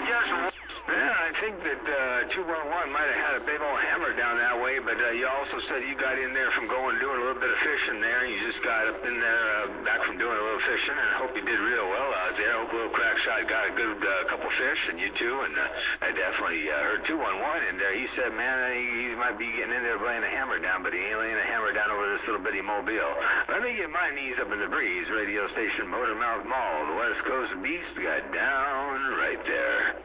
Yeah, I think that 211 might have had a big old hammer down that way, but you also said you got in there from doing a little bit of fishing there. You just got up in there back from doing a little fishing, and I hope you did real well out there. I hope little CRACKSHOT got a good couple fish, and you too, and I definitely heard 211 in there. He said, man, he might be getting in there laying a hammer down, but he ain't laying a hammer down over this little bitty mobile. Let me get my knees up in the breeze. Radio station MotormouthMaul, the West Coast Beast, got down right there.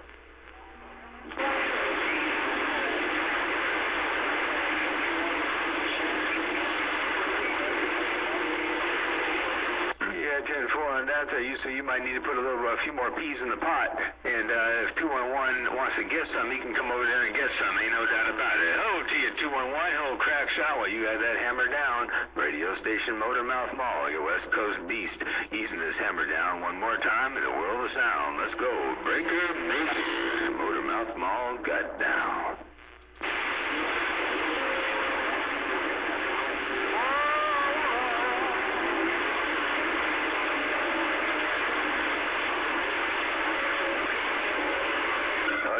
Yeah, 10-4 on that. So you might need to put a few more peas in the pot. And if 211 wants to get some, he can come over there and get some. Ain't no doubt about it. Hello to you, 211. Hello, CRACKSHOT. Well, you got that hammer down. Radio station MotormouthMaul, your West Coast Beast, easing this hammer down one more time in the world of sound. Let's go. Breaker, MotormouthMaul got down.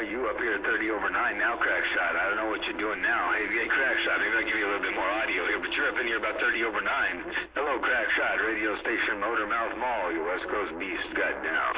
You up here at 30 over 9 now, CRACKSHOT. I don't know what you're doing now. Hey, CRACKSHOT, maybe I'll give you a little bit more audio here, but you're up in here about 30 over 9. Hello, CRACKSHOT, radio station MotormouthMaul, your West Coast Beast got down.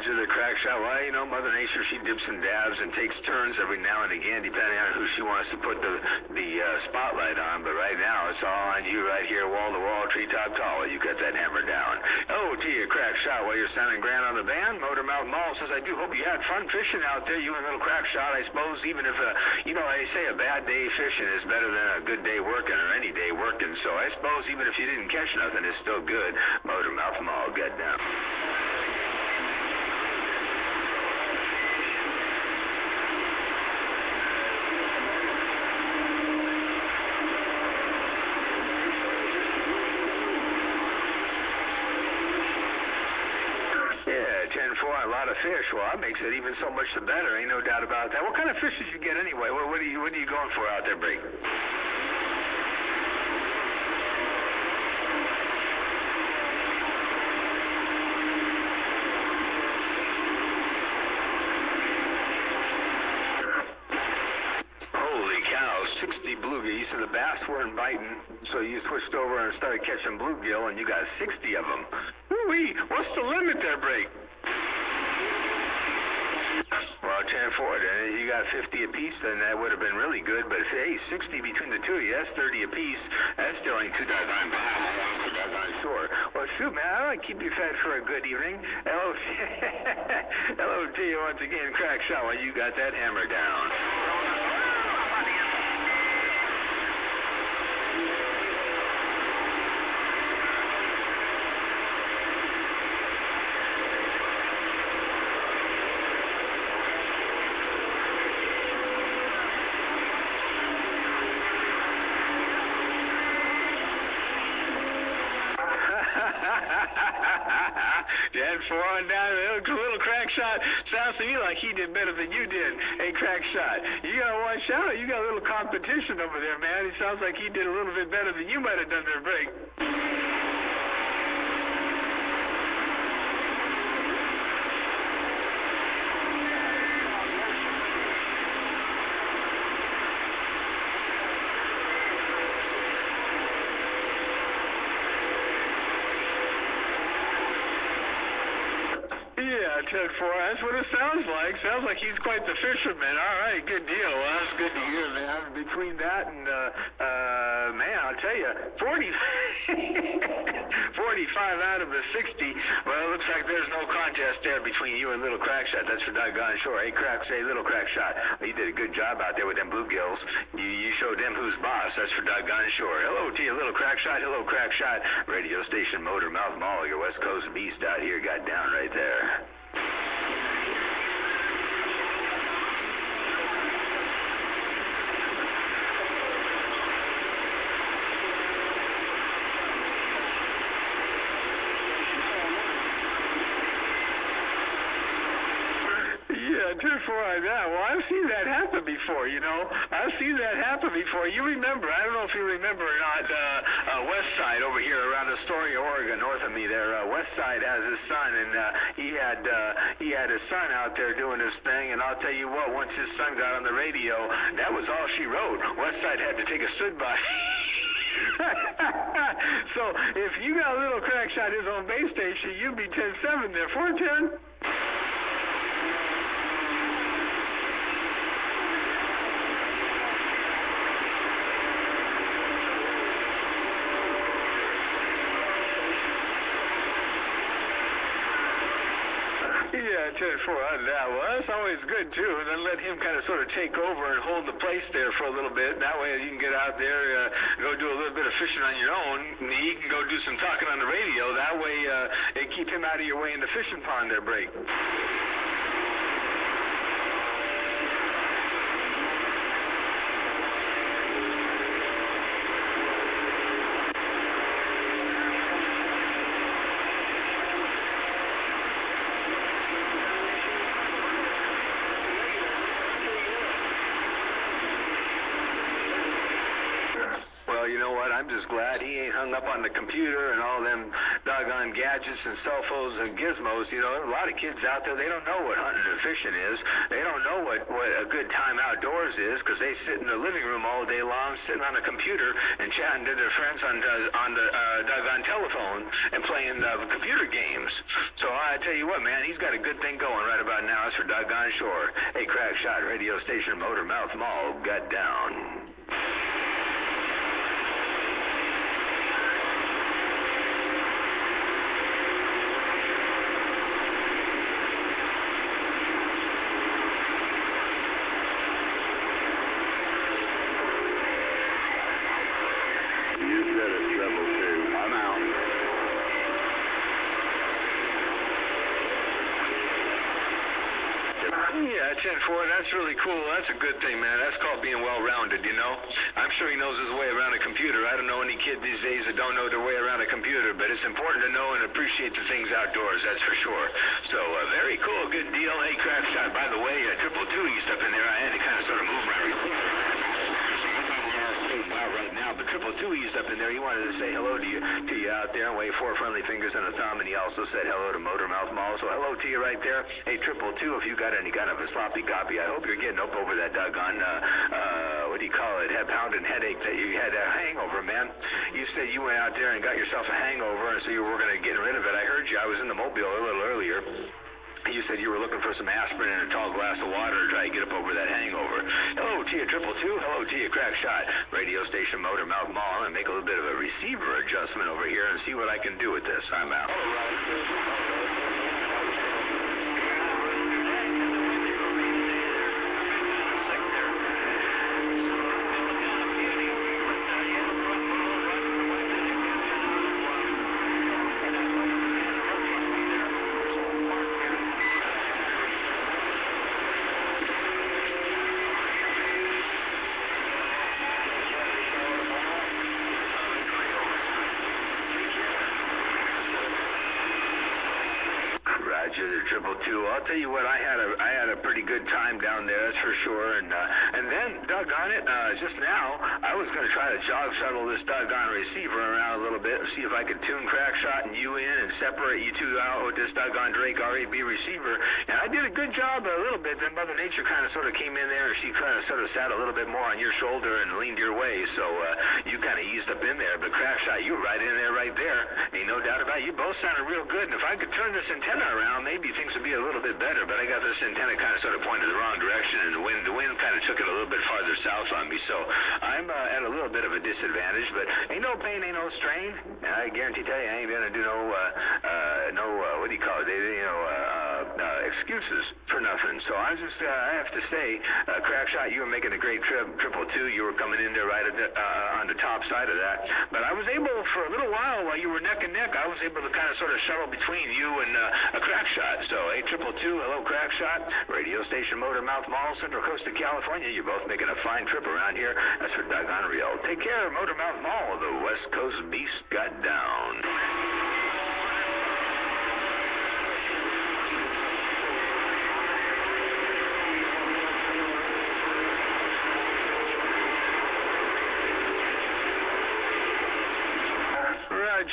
To the CRACKSHOT. Well, you know, Mother Nature, she dips and dabs and takes turns every now and again, depending on who she wants to put the spotlight on. But right now, it's all on you right here, wall to wall, treetop tall. You got that hammer down. Oh, to you, CRACKSHOT. While you're sounding grand on the band, MotormouthMaul says, I do hope you had fun fishing out there, you and little CRACKSHOT. I suppose even if, you know, they say a bad day fishing is better than a good day working or any day working. So I suppose even if you didn't catch nothing, it's still good. MotormouthMaul got down. A lot of fish. Well, that makes it even so much the better. Ain't no doubt about that. What kind of fish did you get anyway? What are you going for out there, Bree? Holy cow, 60 bluegill. You said the bass weren't biting, so you switched over and started catching bluegill, and you got 60 of them. Woo-wee! What's the limit there, Bree? Well, 10-4, you got 50 apiece, then that would have been really good. But hey, 60 between the two of you, that's 30 apiece. That still ain't too doggone bad. I'm too doggone sure. Well, shoot, man, I want to keep you fed for a good evening. Hello, hello to you once again, CRACKSHOT. Well, you got that hammer down. Dead 4 on down. Little CRACKSHOT sounds to me like he did better than you did. Hey, CRACKSHOT, you gotta watch out. You got a little competition over there, man. It sounds like he did a little bit better than you might have done their break. Yeah, 10-4. That's what it sounds like. Sounds like he's quite the fisherman. All right, good deal. Well, that's good to hear, man. Between that and, man, I'll tell you, 45 out of the 60. Well, it looks like there's no contest there between you and little CRACKSHOT. That's for doggone sure. Hey, little CRACKSHOT. You did a good job out there with them bluegills. You showed them who's boss. That's for doggone sure. Hello to you, little CRACKSHOT. Hello, CRACKSHOT. Radio station MotormouthMaul, your West Coast Beast out here, got down right there. Yeah, 2-4 on that. Well, I've seen that happen before, you know. I've seen that happen before. You remember, I don't know if you remember or not, West Side over here around Astoria, Oregon, north of me there. West Side has his son, and he had his son out there doing his thing, and I'll tell you what, once his son got on the radio, that was all she wrote. West Side had to take a stood-by. So if you got a little crack shot his own base station, you'd be 10-7 there. 410. Yeah, 10-4 on that. Well, that's always good, too. And then let him kind of sort of take over and hold the place there for a little bit. That way you can get out there, go do a little bit of fishing on your own. And he can go do some talking on the radio. That way it keep him out of your way in the fishing pond there, Break. Well, you know what? I'm just glad he ain't hung up on the computer and all them doggone gadgets and cell phones and gizmos. You know, a lot of kids out there, they don't know what hunting and fishing is. They don't know what a good time outdoors is because they sit in the living room all day long sitting on a computer and chatting to their friends on the doggone telephone and playing computer games. So I tell you what, man, he's got a good thing going right about now. It's for doggone sure. Hey, CRACKSHOT radio station, MotormouthMaul got down. Yeah, 10-4, that's really cool. That's a good thing, man. That's called being well-rounded, you know? I'm sure he knows his way around a computer. I don't know any kid these days that don't know their way around a computer, but it's important to know and appreciate the things outdoors, that's for sure. So, very cool, good deal. Hey, CRACKSHOT, by the way, 222 East up in there, I had to kind of sort of move my receiver right now, but 222 East up in there, he wanted to say hello to you out there and wave 4 friendly fingers and a thumb, and he also said hello to MotormouthMaul, so hello to you right there. Hey, 222, if you got any kind of a sloppy copy, I hope you're getting up over that doggone, what do you call it, pounding headache that you had, a hangover, man. You said you went out there and got yourself a hangover, and so you were going to get rid of it. I heard you. I was in the Mobile a little earlier. You said you were looking for some aspirin and a tall glass of water to try to get up over that hangover. Hello to you, 222. Hello to you, CRACKSHOT. Radio station MotormouthMaul, and make a little bit of a receiver adjustment over here and see what I can do with this. I'm out. Roger, the 222. I'll tell you what, I had a pretty good time down there, that's for sure. And then, doggone it, just now, I was going to try to jog shuttle this doggone receiver around a little bit and see if I could tune CRACKSHOT and you in and separate you two out with this doggone Drake RAB receiver. And I did a good job a little bit. Then Mother Nature kind of sort of came in there and she kind of sort of sat a little bit more on your shoulder and leaned your way. So you kind of eased up in there. But CRACKSHOT, you were right in there, right there. Ain't no doubt about it. You both sounded real good. And if I could turn this antenna around, maybe things would be a little bit better. But I got this antenna kind of sort of pointed the wrong direction, and the wind kind of took it a little bit farther south on me. So I'm at a little bit of a disadvantage. But ain't no pain, ain't no strain. And I guarantee tell you, I ain't gonna do no what do you call it? Excuses for nothing. So I just I have to say, CRACKSHOT, you were making a great trip. 222, you were coming in there right at on the top side of that. But I was able for a little while you were neck and neck, I was able to kind of sort of shuttle between you and a CRACKSHOT. So 222, hello CRACKSHOT, radio station MotormouthMaul, Central Coast of California. You're both making a fine trip around here. That's for doggone real. Take care, MotormouthMaul. The West Coast Beast got down.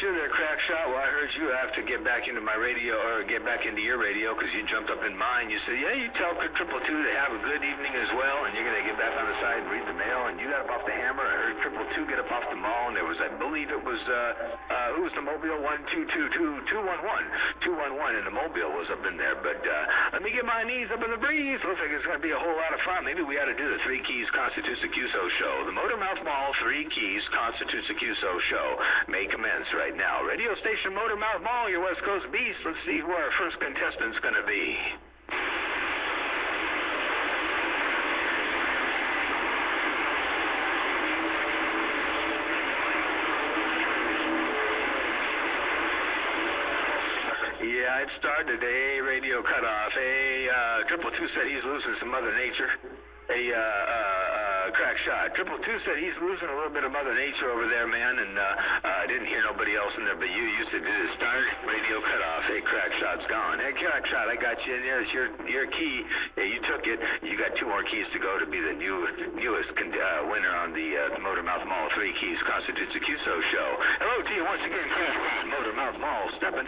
you there, CRACKSHOT. Well, I heard you have to get back into my radio, or get back into your radio, because you jumped up in mine. You said, yeah, you tell Triple Two to have a good evening as well, and you're going to get back on the side and read the mail, and you got up off the hammer. I heard Triple Two get up off the mall, and there was, I believe it was, who was the mobile? 211, and the mobile was up in there. But let me get my knees up in the breeze. Looks like it's going to be a whole lot of fun. Maybe we ought to do the Three Keys Constitutes a QSO show. The MotormouthMaul Three Keys Constitutes a QSO show may commence right now. Radio station MotormouthMaul, your West Coast beast. Let's see who our first contestant's going to be. Yeah, it started. Radio cutoff. Triple Two said he's losing some Mother Nature. CRACKSHOT. Triple Two said he's losing a little bit of Mother Nature over there, man, and I didn't hear nobody else in there but you. You said, did it start? Radio cutoff. CRACKSHOT's gone. CRACKSHOT, I got you in there. It's your key. You took it. You got 2 more keys to go to be the newest winner on the MotormouthMaul Three Keys Constitutes a QSO show. Hello to you once again, CRACKSHOT. MotormouthMaul stepping.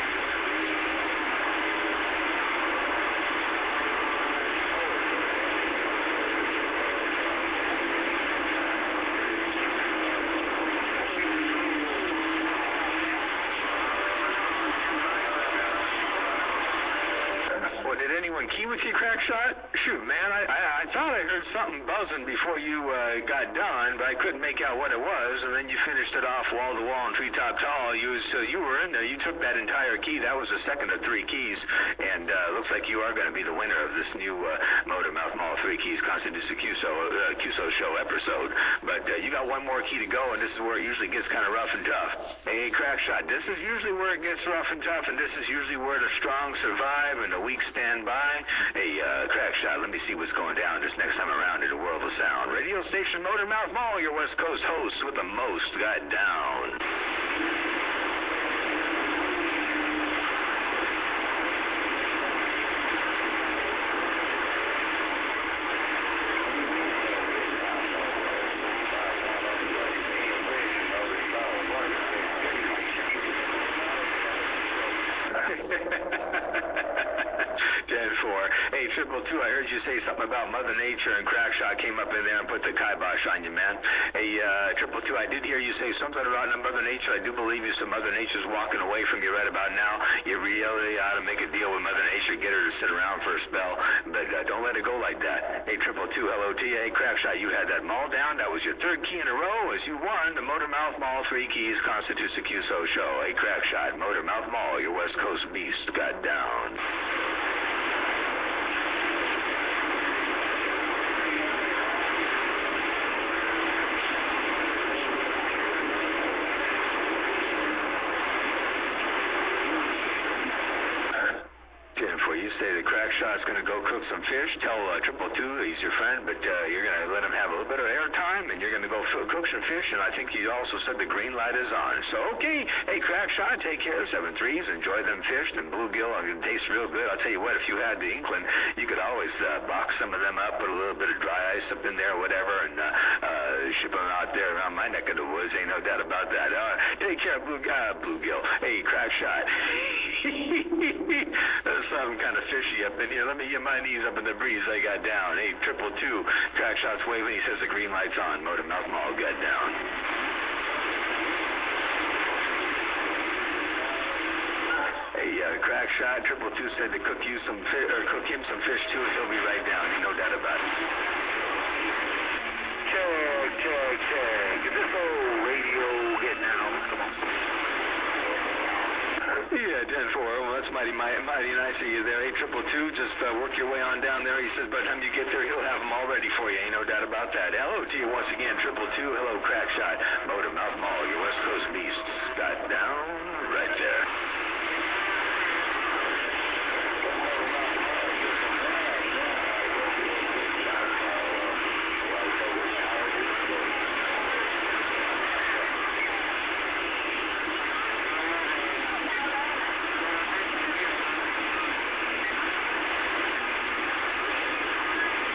Did anyone key with you, CRACKSHOT? Shoot, man, I thought I heard something buzzing before you got done, but I couldn't make out what it was, and then you finished it off wall to wall and treetop tall. You were in there. You took that entire key. That was the second of 3 keys, and looks like you are going to be the winner of this new MotormouthMaul Three Keys Constitutes a QSO show episode. But you got 1 more key to go, and this is where it usually gets kind of rough and tough. Hey, CRACKSHOT, this is usually where it gets rough and tough, and this is usually where the strong survive and the weak stand by. Hey, CRACKSHOT, let me see what's going down this next time around in the world of sound. Radio station MotormouthMaul, your West Coast host with the most got down. Hey, Triple Two, I heard you say something about Mother Nature, and CRACKSHOT came up in there and put the kibosh on you, man. Hey, Triple Two, I did hear you say something about Mother Nature. I do believe you, so Mother Nature's walking away from you right about now. You really ought to make a deal with Mother Nature, get her to sit around for a spell, but don't let it go like that. Hey, Triple Two, hello to you. Hey, CRACKSHOT, you had that maul down. That was your 3rd key in a row as you won the MotormouthMaul Three Keys Constitutes a QSO show. Hey, CRACKSHOT, MotormouthMaul, your West Coast beast got down. Before you say the CRACKSHOT's going to go cook some fish, tell Triple Two he's your friend, but you're going to let him have a little bit of airtime, and you're going to go cook some fish, and I think you also said the green light is on. So, okay. Hey, CRACKSHOT, take care. 7 3s. Enjoy them fish. Them bluegill can taste real good. I'll tell you what, if you had the inkling, you could always box some of them up, put a little bit of dry ice up in there or whatever, and ship them out there around my neck of the woods. Ain't no doubt about that. Take care, bluegill. Hey, CRACKSHOT. There's something kind of fishy up in here. Let me get my knees up in the breeze I got down. Hey, Triple Two. CRACKSHOT's waving. He says the green light's on. MotormouthMaul got down. Hey, CRACKSHOT. Triple Two said to cook him some fish too, and he'll be right down. Ain't no doubt about it. Check. Is this old radio hit now? Come on. Yeah, 10-4. Well, that's mighty nice of you there. Hey, Triple Two, just work your way on down there. He says by the time you get there, he'll have them all ready for you. Ain't no doubt about that. Hello to you once again, Triple Two. Hello, CRACKSHOT. MotormouthMaul, your West Coast beasts got down right there.